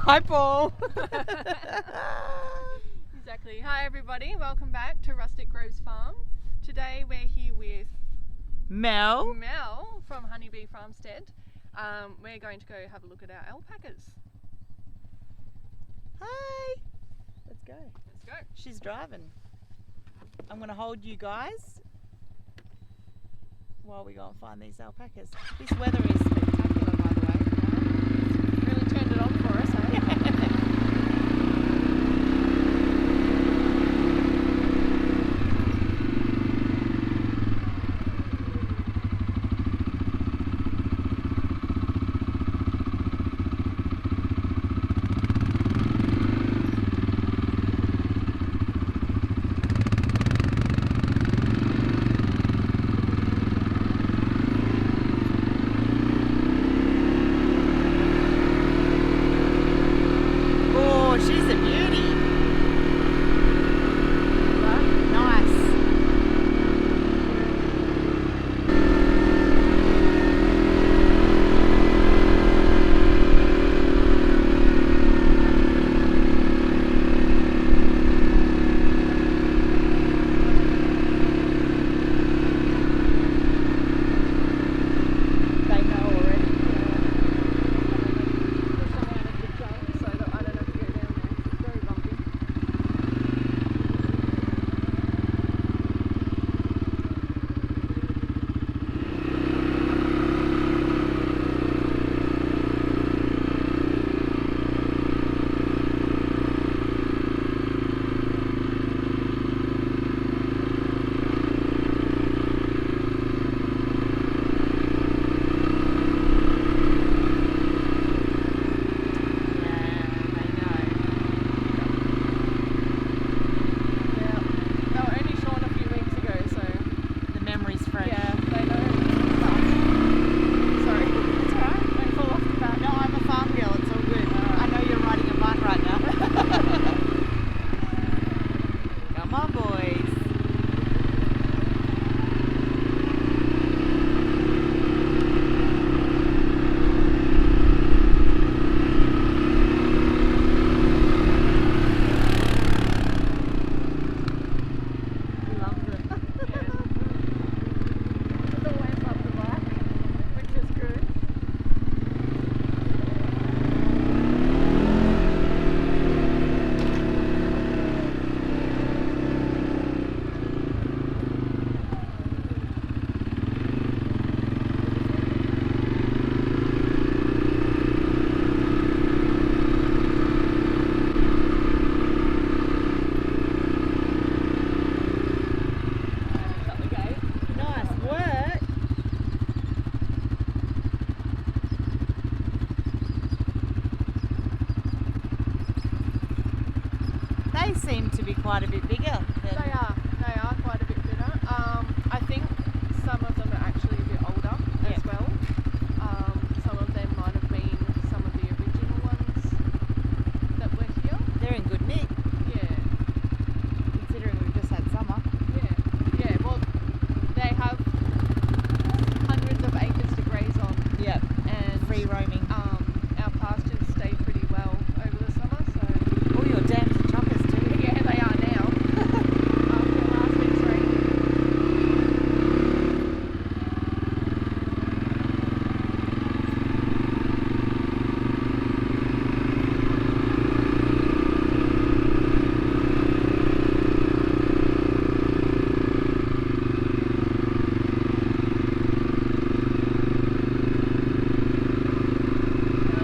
Hi, Paul. Exactly. Hi everybody, welcome back to Rustic Groves Farm. Today we're here with Mel. from bee-farmstead. We're going to go have a look at our alpacas. Hi. Let's go. Let's go. She's driving. I'm going to hold you guys while we go and find these alpacas. This weather is spectacular, by the way. It's really turned it on for us, eh? They seem to be quite a bit bigger. They are quite a bit bigger. I think some of them are actually a bit older as well. Some of them might have been some of the original ones that were here. They're in good nick. Yeah. Considering we've just had summer. Yeah, well, they have hundreds of acres to graze on. Yep. And free roaming. Our pastures stay pretty well over the summer, so. All your dams and chockers too. Yeah, they are now. After last week's rain.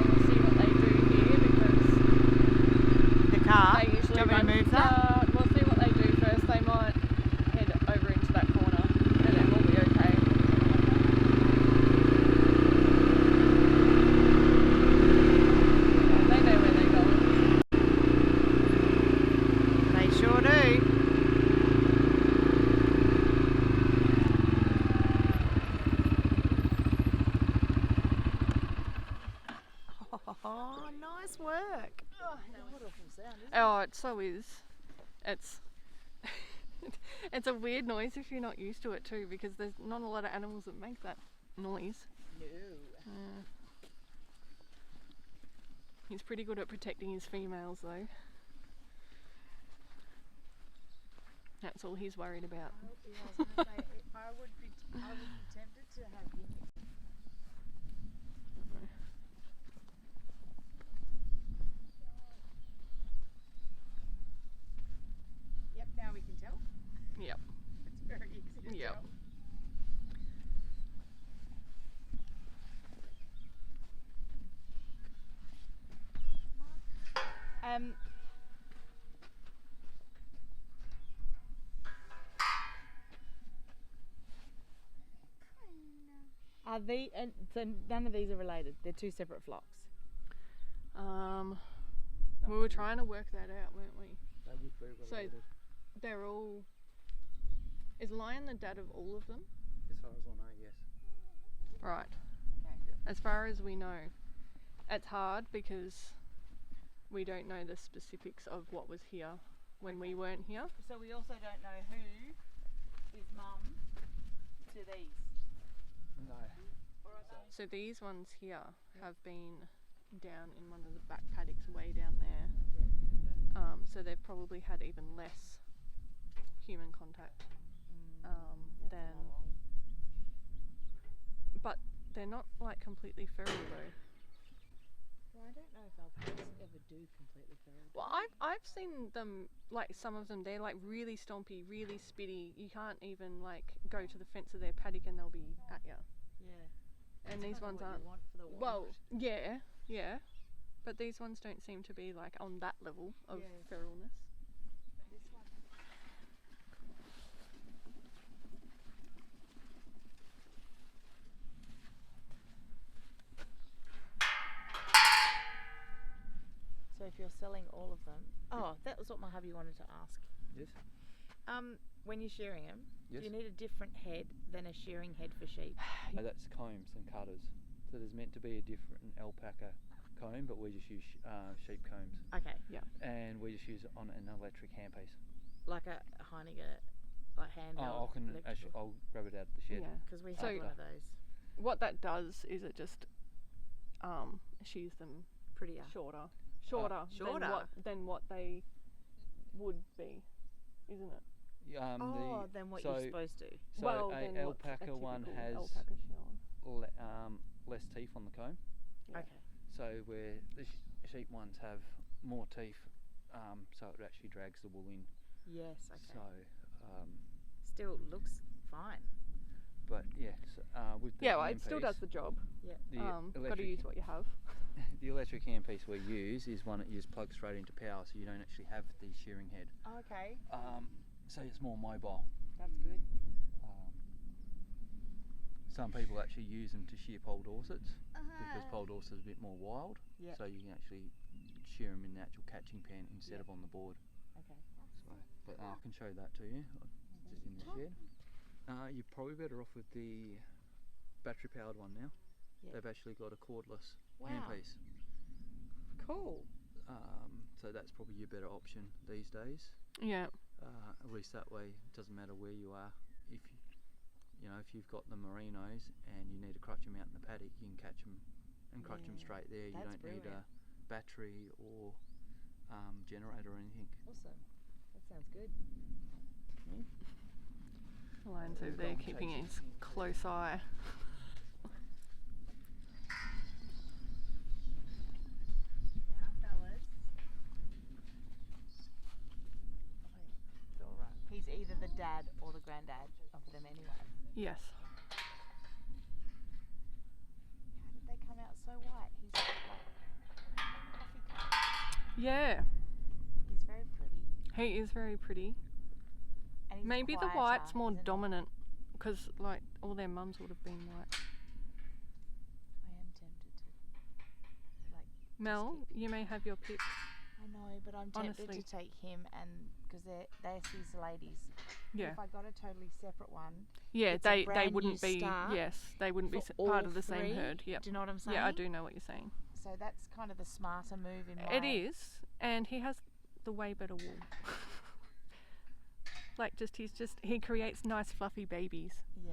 We'll see what they do here because The car. they usually Do you want me to run. move that? We'll see what they do first. They might head over into that corner and then we'll be okay. They know where they're going. They sure do. Oh, nice work. Oh, it so is. It's it's a weird noise if you're not used to it too, because there's not a lot of animals that make that noise. No. He's pretty good at protecting his females though. That's all he's worried about. I was going to say, I would be tempted to have him. Yep, now we can tell. Yep. It's very easy to Yep. tell. Are they, and so none of these are related? They're two separate flocks. We were trying to work that out, weren't we? They would be related. So they're all. Is Lion the dad of all of them? As far as I know, yes. Right. Okay. As far as we know, it's hard because we don't know the specifics of what was here when we weren't here. So we also don't know who is mum to these. No. So these ones here have been down in one of the back paddocks way down there. So they've probably had even less human contact than. But they're not like completely feral though. Well, I don't know if alpacas ever do completely feral. Well, I've seen them, like some of them, they're like really stompy, really spitty. You can't even like go to the fence of their paddock and they'll be at you. Yeah. And these ones aren't. Well, yeah. But these ones don't seem to be like on that level of feralness. This one. So if you're selling all of them, that was what my hubby wanted to ask. Yes. When you're shearing them, Yes. do you need a different head than a shearing head for sheep? That's combs and cutters. So there's meant to be a different alpaca comb, but we just use sheep combs. Okay. And we just use it on an electric handpiece. Like a Heiniger, like handheld. Oh, I'll grab it out of the shed. Yeah. Because we So- have one of those. What that does is it just shears them Prettier. shorter Shorter? than what they would be, isn't it? Than what you're supposed to. So well, a than what a alpaca one typical has alpaca shearing. less teeth on the comb. Yeah. Okay. So where the sheep ones have more teeth, so it actually drags the wool in. Yes. Okay. So, Still looks fine. but yeah, with the Yeah, well, it still handpiece, does the job. Yeah. The Got to electric, use what you have. the electric handpiece we use is one that you just plug straight into power, so you don't actually have the shearing head. Okay. So it's more mobile. That's good. Some people actually use them to shear pole dorsets because pole dorset is a bit more wild. Yeah. So you can actually shear them in the actual catching pen instead of on the board. Okay. So, but I can show that to you. Just in the shed. You're probably better off with the battery powered one now. Yeah. They've actually got a cordless Wow. handpiece. Cool. So that's probably your better option these days. Yeah. At least that way it doesn't matter where you are. If if you've got the merinos and you need to crutch them out in the paddock, you can catch them and crutch them straight there. You That's don't need brilliant. a battery or generator or anything. Awesome. That sounds good. Lion's over there keeping his close eye. Now, fellas. It's all right. He's either the dad or the granddad of them anyway. Yes. How did they come out so white? He's got like coffee colour. Yeah. He's very pretty. He is very pretty. And he's Maybe the quieter, white's more isn't he? dominant because like all their mums would have been white. I am tempted to like. Mel, you may have your pick. I know, but I'm tempted Honestly. to take him and because they're his ladies. Yeah. If I got a totally separate one. Yeah, it's a they brand wouldn't new be. start Yes, they wouldn't be for part all of the same three. herd. Yep. Do you know what I'm saying? Yeah, I do know what you're saying. So that's kind of the smarter move in my. It is, and he has the way better wool. Like he creates nice fluffy babies. Yeah,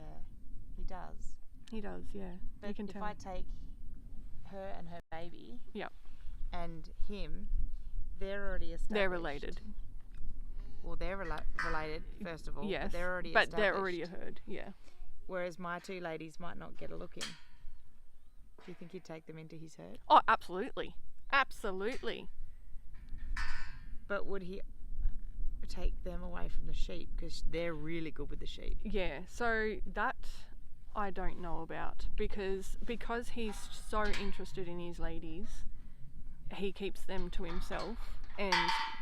he does. He does, yeah. But you can if tell. I take her and her baby. Yep. and him, they're already established. They're related. Well, they're related, first of all. Yes. But they're already But established. they're already a herd. Yeah. Whereas my two ladies might not get a look in. Do you think he'd take them into his herd? Oh, absolutely. Absolutely. But would he take them away from the sheep? Because they're really good with the sheep. Yeah. So that I don't know about because he's so interested in his ladies, he keeps them to himself, and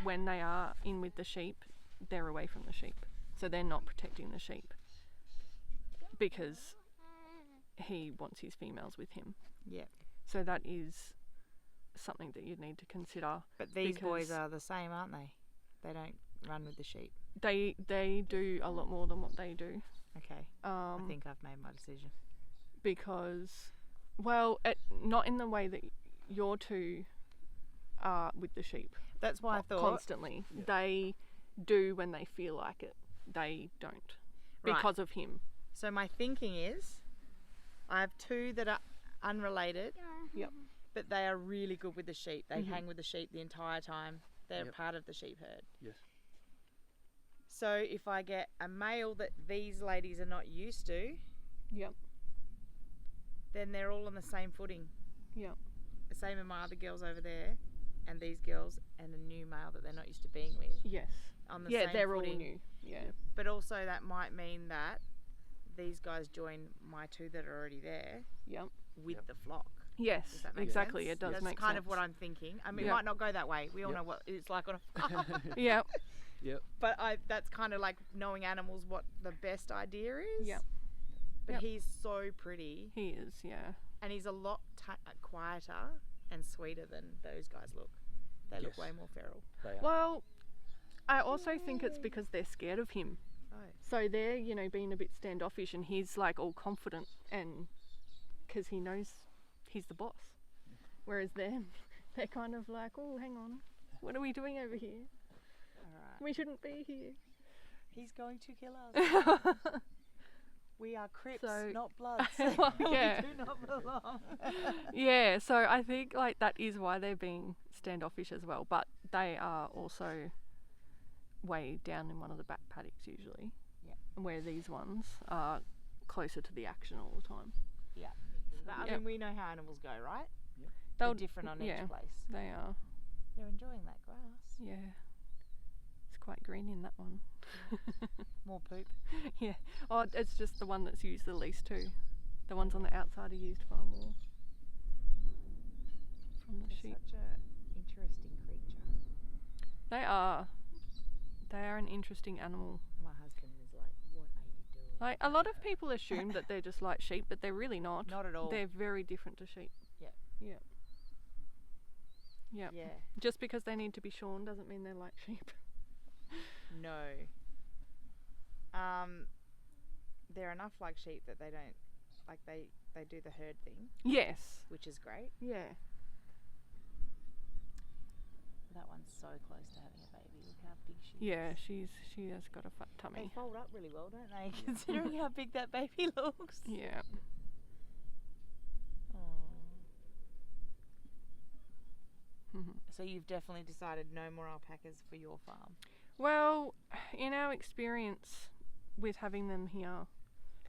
when they are in with the sheep, they're away from the sheep. So they're not protecting the sheep because he wants his females with him. Yeah. So that is something that you need to consider. But these boys because are the same, aren't they? They don't run with the sheep. They do a lot more than what they do. Okay. I think I've made my decision. Because, well, not in the way that your two are with the sheep. That's why I thought. Constantly. Yeah. They do when they feel like it. They don't. Right. Because of him. So my thinking is, I have two that are unrelated. Yep. But they are really good with the sheep. They Mhm. hang with the sheep the entire time. They're Yep. part of the sheep herd. Yes. So if I get a male that these ladies are not used to, Yep. then they're all on the same footing. Yep. The same as my other girls over there, and these girls, and a new male that they're not used to being with. Yes. On the Yeah, same they're all footing. new. Yeah. But also that might mean that these guys join my two that are already there Yep. with Yep. the flock. Yes, Does that make exactly. sense? It does That's make kind sense. of what I'm thinking. I mean, Yep. it might not go that way. We all Yep. know what it's like on a farm. Yep. Yep. But that's kind of like knowing animals what the best idea is. Yep. But Yep. he's so pretty, He is, yeah. and he's a lot quieter and sweeter than those guys look. They look Yes. way more feral. They are. Well, I also think it's because they're scared of him. Oh. So they're, being a bit standoffish, and he's like all confident, and because he knows he's the boss. Whereas them, they're kind of like, oh, hang on, what are we doing over here? All right. We shouldn't be here. He's going to kill us. We are Crips, So- not Bloods. Well, yeah. We do not belong. Yeah, so I think like that is why they're being standoffish as well. But they are also way down in one of the back paddocks usually. Yeah. Where these ones are closer to the action all the time. Yeah. But, I Yep. mean, we know how animals go, right? They'll They're different on yeah, each place. they are. They're enjoying that grass. Yeah. It's quite green in that one. More poop. Yeah. Oh, it's just the one that's used the least too. The ones on the outside are used far more. From the They're sheep. such a interesting creature. They are an interesting animal. My husband is like, what are you doing? Like a lot of people assume that they're just like sheep, but they're really not. Not at all. They're very different to sheep. Yep. Yep. Yep. Yeah. Just because they need to be shorn doesn't mean they're like sheep. No. They're enough like sheep that they don't, like they do the herd thing, Yes. which is great. Yeah. That one's so close to having a baby. Look how big she is. Yeah, she has got a fat They tummy. fold up really well, don't they? Considering how big that baby looks. Yeah. Mhm. So you've definitely decided no more alpacas for your farm. Well, in our experience with having them here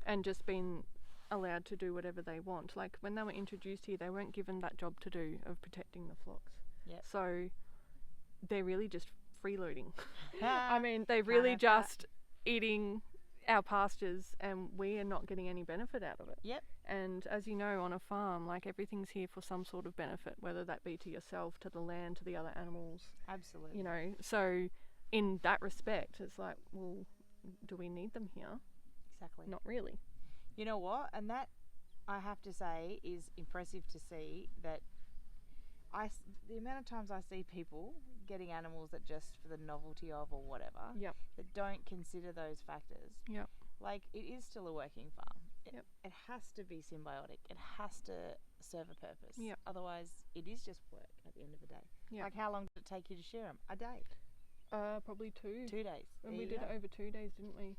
and just being allowed to do whatever they want, like when they were introduced here, they weren't given that job to do of protecting the flocks. Yep. So they're really just freeloading. I mean, they're really have that. just eating our pastures and we are not getting any benefit out of it. Yep. And as you know, on a farm, like everything's here for some sort of benefit, whether that be to yourself, to the land, to the other animals, Absolutely. you know. So in that respect, it's like, well, do we need them here? Exactly. Not really. You know what? And that, I have to say, is impressive to see that the amount of times I see people getting animals that just for the novelty of or whatever, Yep. that don't consider those factors. Yep. Like, it is still a working farm. Yep. It has to be symbiotic. It has to serve a purpose. Yep. Otherwise, it is just work at the end of the day. Yep. Like, how long did it take you to shear them? A day? Probably 2. 2 days? And There we you did go. it over 2 days, didn't we?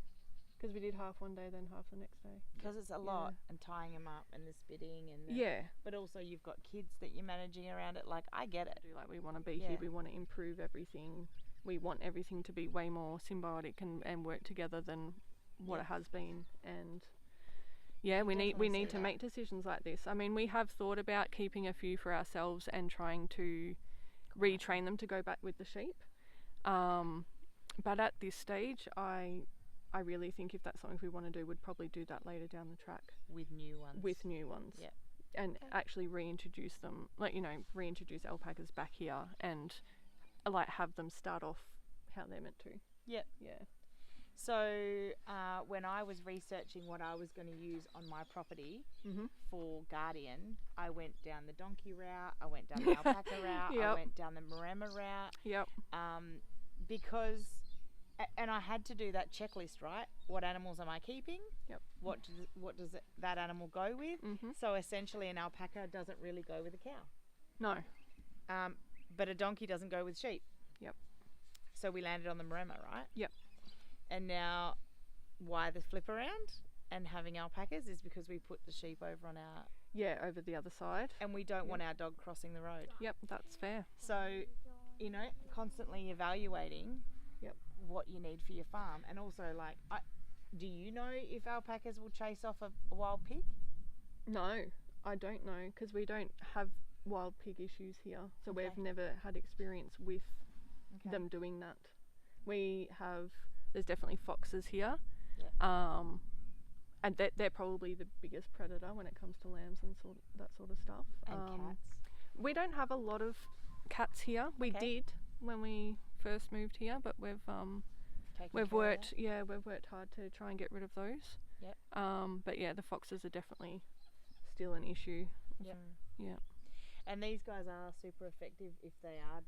Because we did half one day, then half the next day. Because it's a lot, and tying them up and the spitting and the, Yeah. but also you've got kids that you're managing around it. Like, I get it. Like, we want to be Yeah. here, we want to improve everything. We want everything to be way more symbiotic and work together than what it has been. And yeah, we definitely need see to that. make decisions like this. I mean, we have thought about keeping a few for ourselves and trying to retrain them to go back with the sheep. But at this stage, I really think if that's something we want to do, we'd probably do that later down the track With new ones. with new ones. Yep. And actually reintroduce them, like, reintroduce alpacas back here and like have them start off how they're meant to. Yep. Yeah. So when I was researching what I was going to use on my property Mm-hmm. for Guardian, I went down the donkey route, I went down the alpaca route, I Yep. went down the maremma route, Yep. because, and I had to do that checklist, right? What animals am I keeping? Yep. What does that animal go with? Mm-hmm. So essentially an alpaca doesn't really go with a cow. No. But a donkey doesn't go with sheep. Yep. So we landed on the maremma, right? Yep. And now, why the flip around and having alpacas is because we put the sheep over on our, Yeah, over the other side. and we don't want our dog crossing the road. Yep, that's fair. So, constantly evaluating Yep. what you need for your farm. And also, like, do you know if alpacas will chase off a wild pig? No, I don't know, because we don't have wild pig issues here, so Okay. we've never had experience with Okay. them doing that. There's definitely foxes here, and they're probably the biggest predator when it comes to lambs and that sort of stuff. And cats. We don't have a lot of cats here. We Okay. did when we first moved here, but we've worked hard to try and get rid of those. Yep. But yeah, the foxes are definitely still an issue. Yep. Yeah. And these guys are super effective if they are,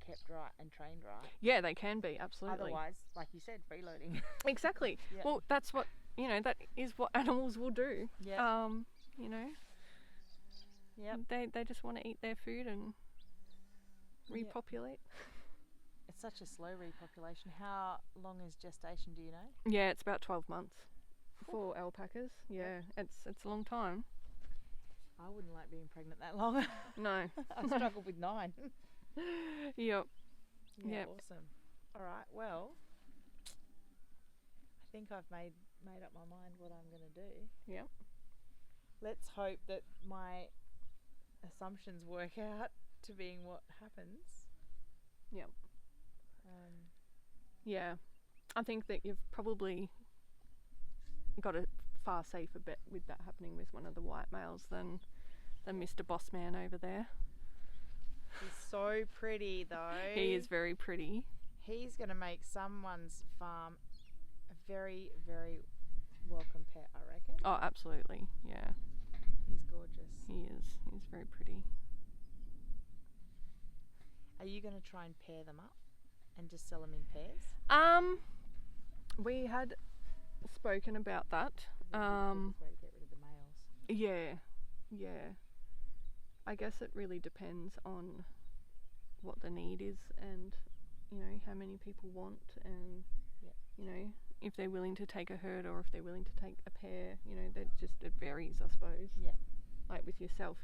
kept right and trained right. Yeah, they can be, absolutely. Otherwise, like you said, freeloading. Exactly. Yeah. Well, that's what, that is what animals will do. Yeah. Yep. They just want to eat their food and repopulate. It's such a slow repopulation. How long is gestation, do you know? Yeah, it's about 12 months for alpacas. Yeah, it's a long time. I wouldn't like being pregnant that long. No. I struggled with 9. Yep. Yeah, Yep. awesome. All right, well, I think I've made up my mind what I'm going to do. Yep. Let's hope that my assumptions work out to being what happens. Yep. Um, Yeah. I think that you've probably got a far safer bet with that happening with one of the white males than Mr. Bossman over there. he's so pretty, though. He is very pretty. He's going to make someone's farm a very, very welcome pet, I reckon. Oh, absolutely. Yeah. He's gorgeous. He is. He's very pretty. Are you going to try and pair them up and just sell them in pairs? We had spoken about that. That'd be the quickest way to get rid of the males. Yeah. I guess it really depends on what the need is and, how many people want and, if they're willing to take a herd or if they're willing to take a pair, it varies, I suppose. Yeah. Like with yourself,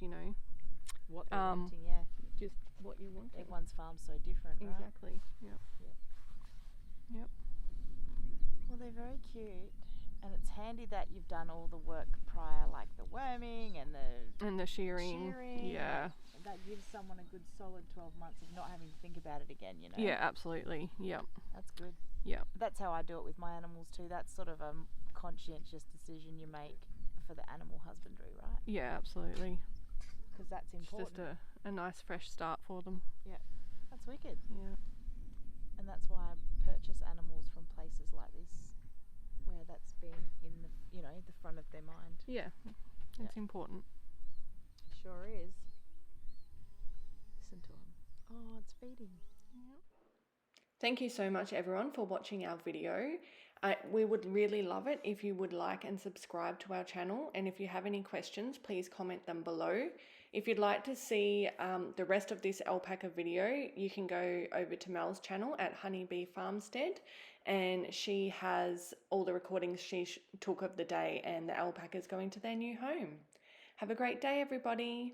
What they're wanting, yeah. just what you want. Everyone's farm's so different, right? Exactly. Yep. Yep. Well, they're very cute, and it's handy that you've done all the work prior, like the worming and the shearing. Yeah. That gives someone a good solid 12 months of not having to think about it again, Yeah, absolutely. Yep. That's good. Yep. That's how I do it with my animals too. That's sort of a conscientious decision you make for the animal husbandry, right? Yeah, absolutely. Because that's It's important. just a nice fresh start for them. That's wicked. Yeah. And that's why I purchase animals from places like this, where that's been in the the front of their mind. Yeah. It's important. Sure is. Listen to them. Oh, it's feeding. Thank you so much everyone for watching our video. We would really love it if you would like and subscribe to our channel, and if you have any questions, please comment them below. If you'd like to see the rest of this alpaca video, you can go over to Mel's channel at bee-farmstead, and she has all the recordings she took of the day and the alpacas going to their new home. Have a great day, everybody.